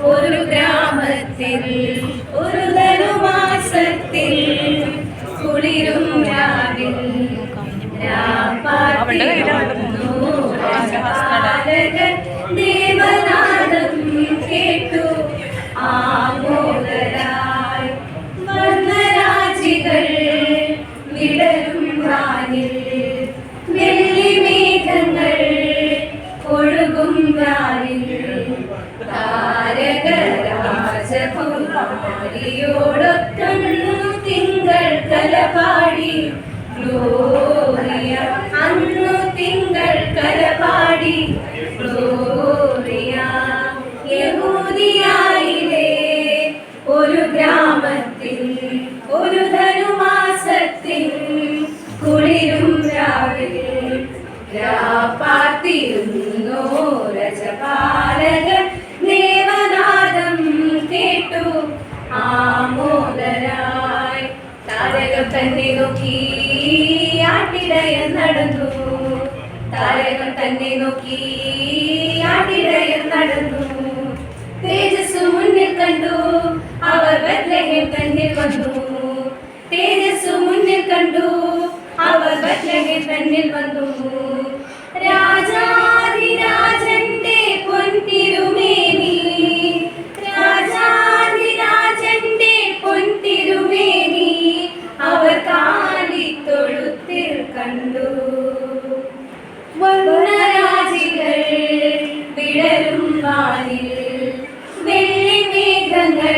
ഒരു ഗ്രാമത്തിൽ ഒരു ധനുമാസത്തിൽ കുളിരും രാവിൽ ദേവനാദം കേട്ടു ആമോദരായി വർണ്ണരാജികൾ വിടരും വാനിൽ വെള്ളി മേഘങ്ങൾ ഒഴുകും വാനിൽ താരകരാജകുമാരിയോടൊത്തുന്നു തിങ്കൾ കലപാടി ഗ്ലോറിയ അന്നു തിങ്കൾ കലപാടി ഗ്ലോറിയ യഹൂദിയായിലെ ഒരു ഗ്രാമത്തിൽ ഒരു ധനുമാസത്തിൽ കുളിരും രാവിലെ പാർത്തിരുന്നു രജപാലകൻ ദേവനാദം കേട്ടു ആമോദരായി താരകം തന്നെ നോക്കി ആട്ടിടയൻ നടന്നു താരകം തന്നെ നോക്കി ആട്ടിടയൻ നടന്നു തേജസ് മുന്നിൽ കണ്ടു അവർ ബത്ലഹേം തന്നിൽ വന്നു തേജസ് മുന്നിൽ കണ്ടു അവർ ബത്ലഹേം തന്നിൽ വന്നു രാജാധിരാജന്റെ പൊൻതിരുമേനി രാജാധിരാജന്റെ പൊൻതിരുമേനി അവർ കാലിത്തൊഴുത്തിൽ കണ്ടു വർണ്ണരാജികൾ വിടരും വാനിൽ വെള്ളി മേഘങ്ങൾ